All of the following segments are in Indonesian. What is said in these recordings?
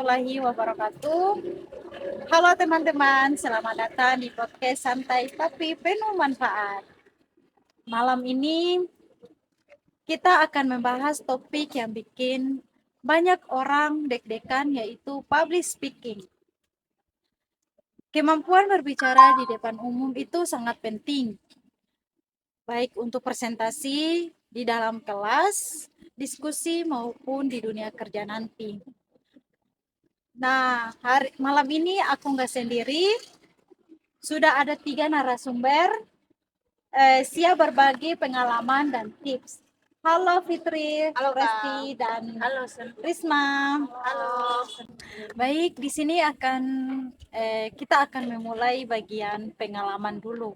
warahmatullahi wabarakatuh. Halo teman-teman, selamat datang di podcast santai tapi penuh manfaat. Malam ini kita akan membahas topik yang bikin banyak orang deg-degan, yaitu public speaking. Kemampuan berbicara di depan umum itu sangat penting, baik untuk presentasi di dalam kelas, diskusi maupun di dunia kerja nanti. Nah, malam ini aku nggak sendiri, sudah ada 3 narasumber, siap berbagi pengalaman dan tips. Halo Fitri, Halo, Kak. Resti, dan Halo, Risma. halo. Baik, di sini kita akan memulai bagian pengalaman dulu.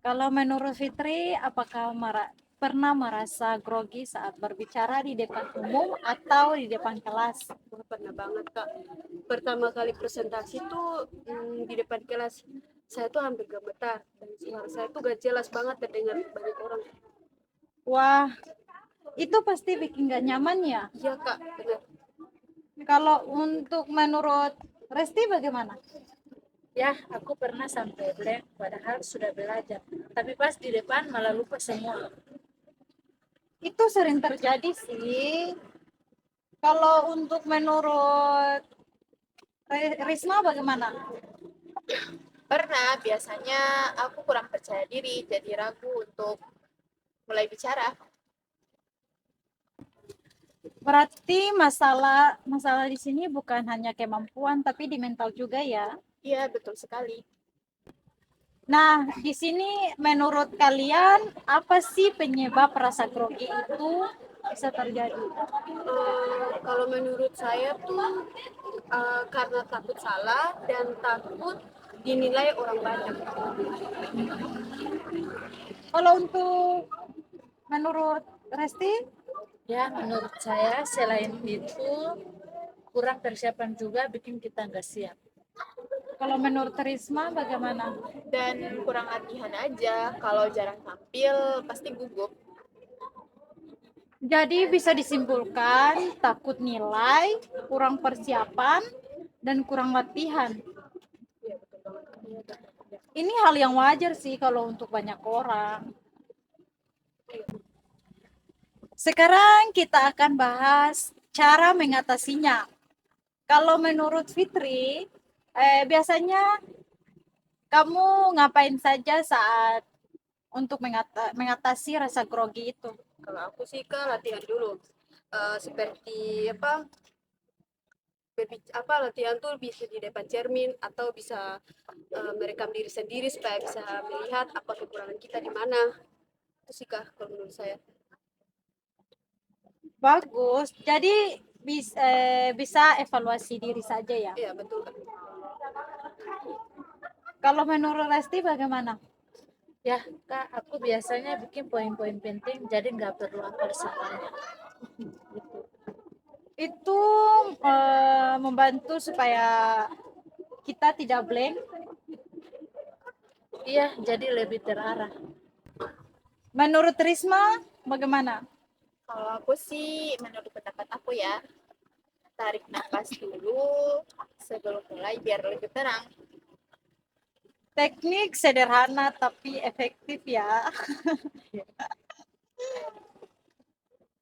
Kalau menurut Fitri, apakah pernah merasa grogi saat berbicara di depan umum atau di depan kelas? Pernah banget, Kak. Pertama kali presentasi tuh di depan kelas, saya tuh hampir gemetar. Dan suara saya tuh gak jelas banget terdengar banyak orang. Wah, itu pasti bikin gak nyaman ya? Iya, Kak, benar. Kalau untuk menurut Resti bagaimana? Ya, aku pernah sampai blank padahal sudah belajar. Tapi pas di depan malah lupa semua. Itu sering terjadi sih. Kalau untuk menurut Risma bagaimana? Pernah, biasanya aku kurang percaya diri, jadi ragu untuk mulai bicara. Berarti masalah di sini bukan hanya kemampuan tapi di mental juga ya. Iya, betul sekali. Nah, di sini menurut kalian apa sih penyebab rasa grogi itu bisa terjadi? Kalau menurut saya tuh karena takut salah dan takut dinilai orang banyak. Kalau untuk menurut Resti, Ya, menurut saya selain itu kurang persiapan juga bikin kita nggak siap. kalau menurut Risma bagaimana? Dan kurang latihan aja, kalau jarang tampil pasti gugup. Jadi bisa disimpulkan takut nilai, kurang persiapan, dan kurang latihan. Iya, betul banget. Ini hal yang wajar sih kalau untuk banyak orang. Sekarang kita akan bahas cara mengatasinya. Kalau menurut Fitri, biasanya kamu ngapain saja saat untuk mengatasi rasa grogi itu? Kalau aku sih Kak latihan dulu. Seperti latihan tuh bisa di depan cermin atau bisa merekam diri sendiri supaya bisa melihat apa kekurangan kita di mana. Itu sih Kak kalau menurut saya. Bagus. Jadi bisa evaluasi diri saja ya. Iya, betul Kak. Kalau menurut Resti bagaimana? Ya, Kak, aku biasanya bikin poin-poin penting jadi nggak perlu hafal semuanya. Itu membantu supaya kita tidak blank. Iya, jadi lebih terarah. Menurut Risma bagaimana? Kalau aku sih menurut pendapat aku ya, tarik nafas dulu sebelum mulai biar lebih tenang. Teknik sederhana tapi efektif ya.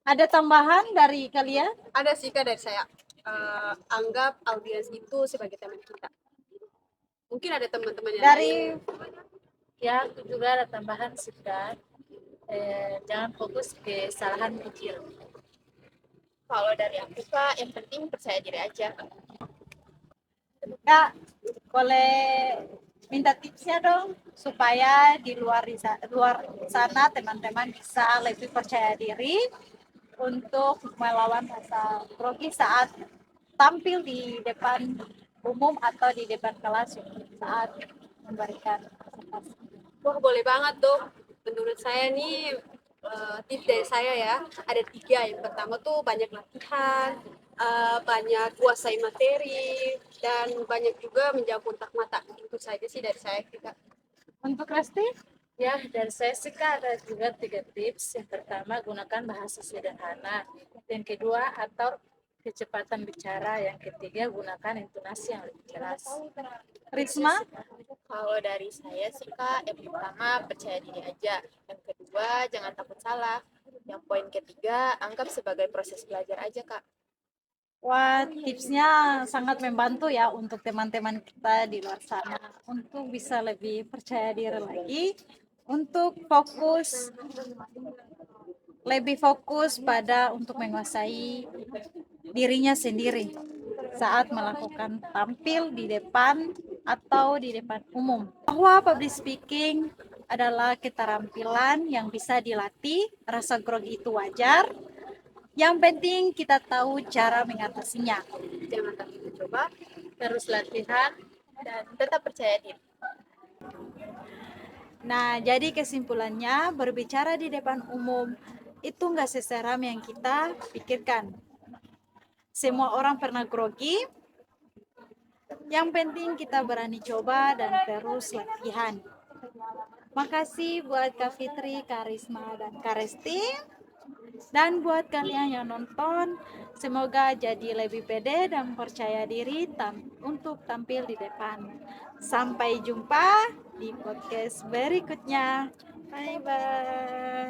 Ada tambahan dari kalian? Ada sih Kak dari saya. Anggap audiens itu sebagai teman kita. Mungkin ada teman-teman yang Dari lain. Ya, aku juga ada tambahan sih, Kak. Jangan fokus ke kesalahan kecil. Kalau dari aku Kak, yang penting percaya diri aja. Kak, boleh minta tipsnya dong supaya di luar sana teman-teman bisa lebih percaya diri untuk melawan rasa grogi saat tampil di depan umum atau di depan kelas saat memberikan presentasi. Wah boleh banget dong. Menurut saya nih tips dari saya ya ada 3. Yang pertama tuh banyak latihan, banyak kuasai materi, dan banyak juga menjaga kontak mata. Itu saja sih dari saya Kak. Untuk Resti, Ya, dari saya sih Kak ada juga 3 tips. Yang pertama, gunakan bahasa sederhana. Yang kedua, kecepatan bicara, yang ketiga gunakan intonasi yang lebih jelas. Risma? Kalau dari saya sih Kak, yang pertama percaya diri aja. Yang kedua jangan takut salah. Yang poin ketiga anggap sebagai proses belajar aja Kak. Wah, tipsnya sangat membantu ya untuk teman-teman kita di luar sana untuk bisa lebih percaya diri lagi, untuk lebih fokus pada untuk menguasai dirinya sendiri saat melakukan tampil di depan atau di depan umum. Bahwa public speaking adalah keterampilan yang bisa dilatih, rasa grogi itu wajar. Yang penting kita tahu cara mengatasinya. Jangan takut mencoba Terus latihan. dan tetap percaya diri. Nah, jadi kesimpulannya berbicara di depan umum itu nggak seseram yang kita pikirkan. Semua orang pernah grogi. Yang penting kita berani coba dan terus latihan. Makasih buat Kak Fitri, Kak Risma, dan Kak Resti. Dan buat kalian yang nonton, semoga jadi lebih pede dan percaya diri untuk tampil di depan. Sampai jumpa di podcast berikutnya. Bye bye.